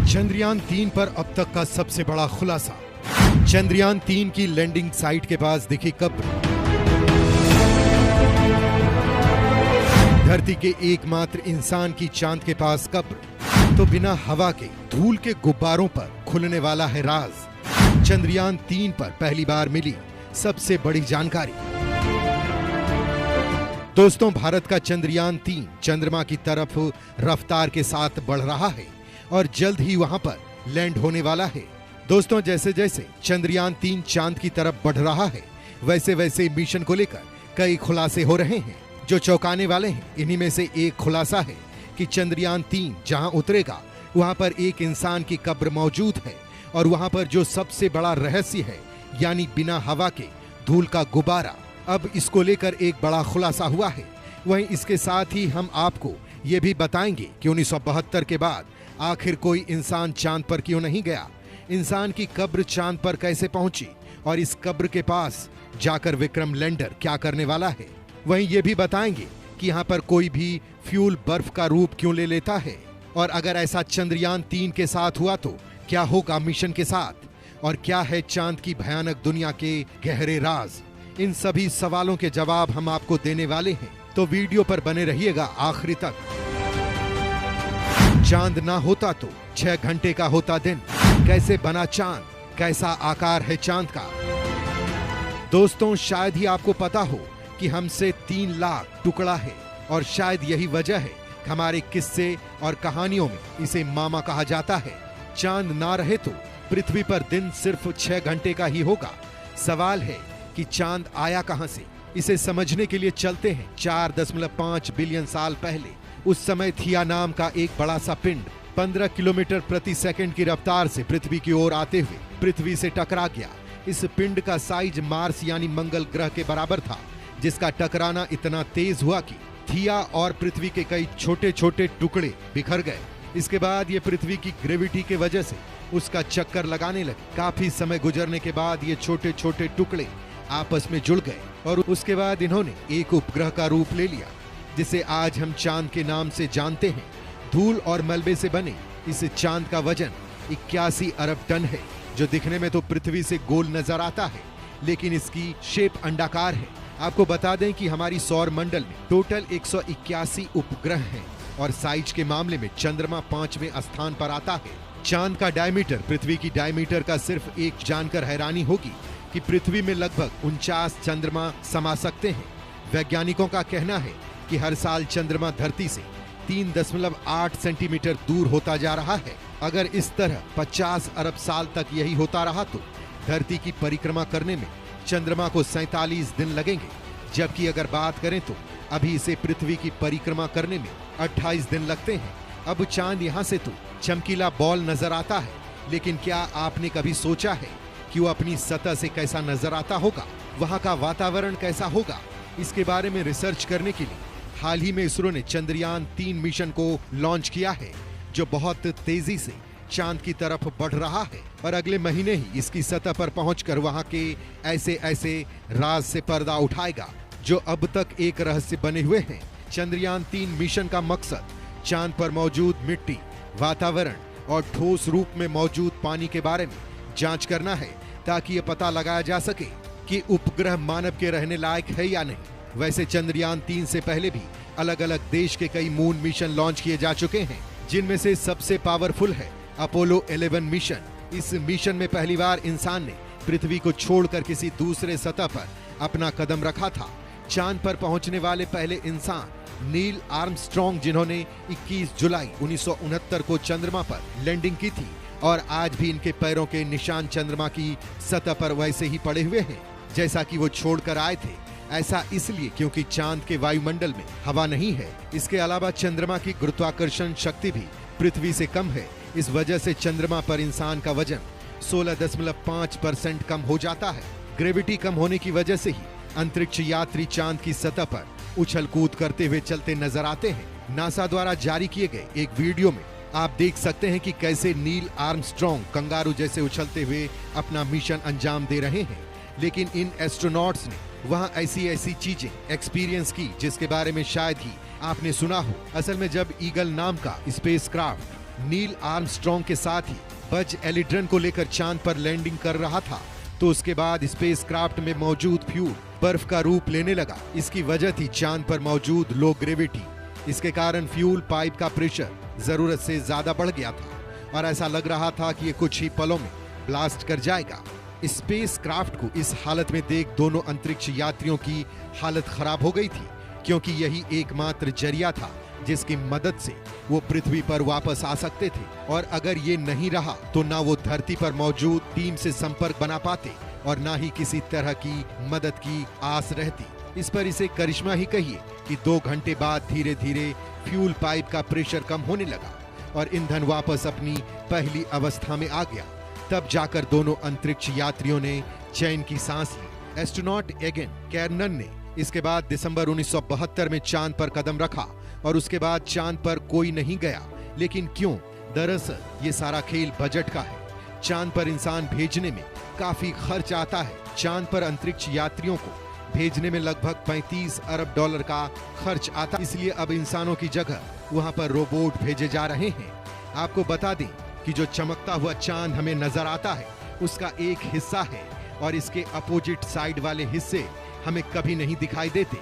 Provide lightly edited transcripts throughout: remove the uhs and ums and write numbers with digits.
चंद्रयान-3 पर अब तक का सबसे बड़ा खुलासा। चंद्रयान-3 की लैंडिंग साइट के पास दिखी कब्र। धरती के एकमात्र इंसान की चांद के पास कब्र, तो बिना हवा के धूल के गुब्बारों पर खुलने वाला है राज। चंद्रयान-3 पर पहली बार मिली सबसे बड़ी जानकारी। दोस्तों, भारत का चंद्रयान-3 चंद्रमा की तरफ रफ्तार के साथ बढ़ रहा है और जल्द ही वहां पर लैंड होने वाला है। दोस्तों, जैसे जैसे चंद्रयान-3 चांद की तरफ बढ़ रहा है, वैसे वैसे मिशन को लेकर कई खुलासे हो रहे हैं जो चौंकाने वाले हैं। इन्हीं में से एक खुलासा है कि चंद्रयान-3 जहां उतरेगा वहां पर एक इंसान की कब्र मौजूद है और वहां पर जो सबसे बड़ा रहस्य है, यानी बिना हवा के धूल का गुब्बारा, अब इसको लेकर एक बड़ा खुलासा हुआ है। वहीं इसके साथ ही हम आपको ये भी बताएंगे कि 1972 के बाद आखिर कोई इंसान चांद पर क्यों नहीं गया, इंसान की कब्र चांद पर कैसे पहुंची और इस कब्र के पास जाकर विक्रम लैंडर क्या करने वाला है। वहीं ये भी बताएंगे कि यहाँ पर कोई भी फ्यूल बर्फ का रूप क्यों ले लेता है और अगर ऐसा चंद्रयान-3 के साथ हुआ तो क्या होगा मिशन के साथ, और क्या है चांद की भयानक दुनिया के गहरे राज। इन सभी सवालों के जवाब हम आपको देने वाले हैं, तो वीडियो पर बने रहिएगा आखिरी तक। चांद ना होता तो 6 घंटे का होता दिन, कैसे बना चांद, कैसा आकार है चांद का। दोस्तों, शायद ही आपको पता हो कि हमसे 3 लाख टुकड़ा है और शायद यही वजह है कि हमारे किस्से और कहानियों में इसे मामा कहा जाता है। चांद ना रहे तो पृथ्वी पर दिन सिर्फ 6 घंटे का ही होगा। सवाल है कि चांद आया कहां से। इसे समझने के लिए चलते हैं 4.5 बिलियन साल पहले। उस समय थिया नाम का एक बड़ा सा पिंड 15 किलोमीटर प्रति सेकंड की रफ्तार से पृथ्वी की ओर आते हुए पृथ्वी से टकरा गया। इस पिंड का साइज मार्स यानी मंगल ग्रह के बराबर था, जिसका टकराना इतना तेज हुआ कि थिया और पृथ्वी के कई छोटे छोटे टुकड़े बिखर गए। इसके बाद ये पृथ्वी की ग्रेविटी के वजह से उसका चक्कर लगाने लगे। काफी समय गुजरने के बाद ये छोटे छोटे टुकड़े आपस में जुड़ गए और उसके बाद इन्होंने एक उपग्रह का रूप ले लिया, जिसे आज हम चांद के नाम से जानते हैं। धूल और मलबे से बने इस चांद का वजन 81 अरब टन है, जो दिखने में तो पृथ्वी से गोल नजर आता है, लेकिन इसकी शेप अंडाकार है। आपको बता दें कि हमारी सौर मंडल में टोटल 181 उपग्रह हैं और साइज के मामले में चंद्रमा 5वें स्थान पर आता है। चांद का डायमीटर पृथ्वी की डायमीटर का सिर्फ एक जानकर हैरानी होगी कि पृथ्वी में लगभग 49 चंद्रमा समा सकते हैं। वैज्ञानिकों का कहना है कि हर साल चंद्रमा धरती से 3.8 सेंटीमीटर दूर होता जा रहा है। अगर इस तरह 50 अरब साल तक यही होता रहा तो धरती की परिक्रमा करने में चंद्रमा को 47 दिन लगेंगे, जबकि अगर बात करें तो अभी इसे पृथ्वी की परिक्रमा करने में 28 दिन लगते हैं। अब चांद यहाँ से तो चमकीला बॉल नजर आता है, लेकिन क्या आपने कभी सोचा है कि वो अपनी सतह से कैसा नजर आता होगा, वहाँ का वातावरण कैसा होगा? इसके बारे में रिसर्च करने के लिए हाल ही में इसरो ने चंद्रयान-3 मिशन को लॉन्च किया है, जो बहुत तेजी से चांद की तरफ बढ़ रहा है और अगले महीने ही इसकी सतह पर पहुंचकर वहां के ऐसे ऐसे राज से पर्दा उठाएगा जो अब तक एक रहस्य बने हुए हैं। चंद्रयान-3 मिशन का मकसद चांद पर मौजूद मिट्टी, वातावरण और ठोस रूप में मौजूद पानी के बारे में जांच करना है, ताकि ये पता लगाया जा सके कि उपग्रह मानव के रहने लायक है या नहीं। वैसे चंद्रयान-3 से पहले भी अलग अलग देश के कई मून मिशन लॉन्च किए जा चुके हैं, जिनमें से सबसे पावरफुल है अपोलो 11 मिशन। इस मिशन में पहली बार इंसान ने पृथ्वी को छोड़कर किसी दूसरे सतह पर अपना कदम रखा था। चांद पर पहुंचने वाले पहले इंसान नील आर्मस्ट्रॉन्ग, जिन्होंने 21 जुलाई 1969 को चंद्रमा पर लैंडिंग की थी और आज भी इनके पैरों के निशान चंद्रमा की सतह पर वैसे ही पड़े हुए हैं जैसा कि वो छोड़कर आए थे। ऐसा इसलिए क्योंकि चांद के वायुमंडल में हवा नहीं है। इसके अलावा चंद्रमा की गुरुत्वाकर्षण शक्ति भी पृथ्वी से कम है। इस वजह से चंद्रमा पर इंसान का वजन 16.5% कम हो जाता है। ग्रेविटी कम होने की वजह से ही अंतरिक्ष यात्री चांद की सतह पर उछल कूद करते हुए चलते नजर आते हैं। नासा द्वारा जारी किए गए एक वीडियो में आप देख सकते हैं कि कैसे नील आर्मस्ट्रॉन्ग कंगारू जैसे उछलते हुए अपना मिशन अंजाम दे रहे हैं। लेकिन इन एस्ट्रोनॉट्स ने वहां ऐसी चीजें एक्सपीरियंस की जिसके बारे में शायद ही आपने सुना हो। असल में जब ईगल नाम का स्पेसक्राफ्ट नील आर्मस्ट्रॉन्ग के साथ ही बज एलिड्रन को लेकर चांद पर लैंडिंग कर रहा था, तो उसके बाद स्पेसक्राफ्ट में मौजूद फ्यूल बर्फ का रूप लेने लगा। इसकी वजह थी चांद पर मौजूद लो ग्रेविटी। इसके कारण फ्यूल पाइप का प्रेशर जरूरत से ज्यादा बढ़ गया था और ऐसा लग रहा था कि ये कुछ ही पलों में ब्लास्ट कर जाएगा। स्पेसक्राफ्ट को इस हालत में देख दोनों अंतरिक्ष यात्रियों की हालत खराब हो गई थी, क्योंकि यही एकमात्र जरिया था जिसकी मदद से वो पृथ्वी पर वापस आ सकते थे। और अगर ये नहीं रहा तो ना वो धरती पर मौजूद टीम से संपर्क बना पाते और ना ही किसी तरह की मदद की आस रहती। इस पर इसे करिश्मा ही कहिए कि 2 घंटे बाद धीरे धीरे फ्यूल पाइप का प्रेशर कम होने लगा और ईंधन वापस अपनी पहली अवस्था में आ गया। तब जाकर दोनों अंतरिक्ष यात्रियों ने चैन की सांस ली। एस्ट्रोनॉट एगन कैर्नन ने इसके बाद दिसंबर 1972 में चांद पर कदम रखा और उसके बाद चांद पर कोई नहीं गया। लेकिन क्यों? दरअसल ये सारा खेल बजट का है। चांद पर इंसान भेजने में काफी खर्च आता है। चांद पर अंतरिक्ष यात्रियों को भेजने में लगभग 35 अरब डॉलर का खर्च आता, इसलिए अब इंसानों की जगह वहां पर रोबोट भेजे जा रहे हैं। आपको बता दें कि जो चमकता हुआ चांद हमें नजर आता है उसका एक हिस्सा है और इसके अपोजिट साइड वाले हिस्से हमें कभी नहीं दिखाई देते।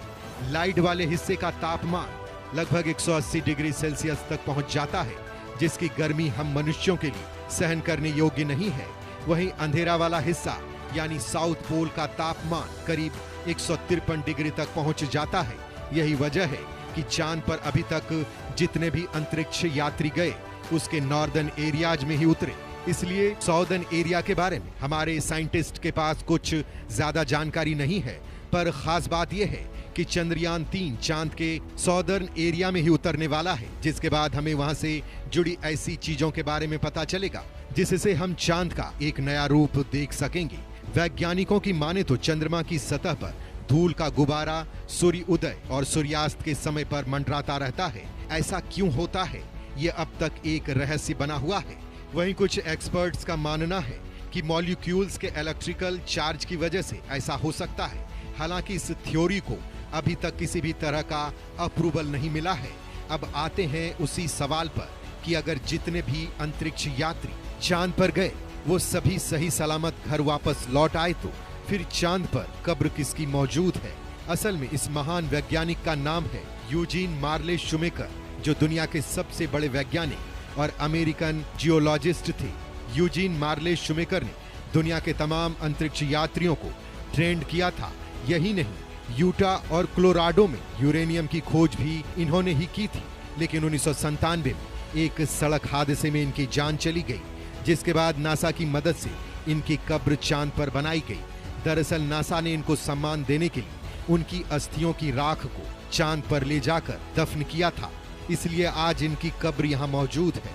लाइट वाले हिस्से का तापमान लगभग 180 डिग्री सेल्सियस तक पहुंच जाता है, जिसकी गर्मी हम मनुष्यों के लिए सहन करने योग्य नहीं है। वहीं अंधेरा वाला हिस्सा यानी साउथ पोल का तापमान करीब 153 डिग्री तक पहुंच जाता है। यही वजह है कि चांद पर अभी तक जितने भी अंतरिक्ष यात्री गए उसके नॉर्दर्न एरियाज में ही उतरे। इसलिए साउदर्न एरिया के बारे में हमारे साइंटिस्ट के पास कुछ ज्यादा जानकारी नहीं है। पर खास बात यह है कि चंद्रयान 3 चांद के साउदर्न एरिया में ही उतरने वाला है, जिसके बाद हमें वहां से जुड़ी ऐसी चीजों के बारे में पता चलेगा जिससे हम चांद का एक नया रूप देख सकेंगे। वैज्ञानिकों की माने तो चंद्रमा की सतह पर धूल का गुब्बारा सूर्य उदय और सूर्यास्त के समय पर मंडराता रहता है। ऐसा क्यों होता है, ये अब तक एक रहस्य बना हुआ है। वहीं कुछ एक्सपर्ट्स का मानना है कि मॉलिक्यूल्स के इलेक्ट्रिकल चार्ज की वजह से ऐसा हो सकता है। हालांकि इस थ्योरी को अभी तक किसी भी तरह का अप्रूवल नहीं मिला है। अब आते हैं उसी सवाल पर कि अगर जितने भी अंतरिक्ष यात्री चांद पर गए वो सभी सही सलामत घर वापस लौट आए, तो फिर चांद पर कब्र किसकी मौजूद है? असल में इस महान वैज्ञानिक का नाम है यूजीन मार्ले शूमेकर, जो दुनिया के सबसे बड़े वैज्ञानिक और अमेरिकन जियोलॉजिस्ट थे। यूजीन मार्ले शूमेकर ने दुनिया के तमाम अंतरिक्ष यात्रियों को ट्रेंड किया था। यही नहीं, यूटा और कोलोराडो में यूरेनियम की खोज भी इन्होंने ही की थी। लेकिन 1997 में एक सड़क हादसे में इनकी जान चली गई, जिसके बाद नासा की मदद से इनकी कब्र चांद पर बनाई गई। दरअसल नासा ने इनको सम्मान देने के लिए उनकी अस्थियों की राख को चांद पर ले जाकर दफन किया था, इसलिए आज इनकी कब्र यहाँ मौजूद है।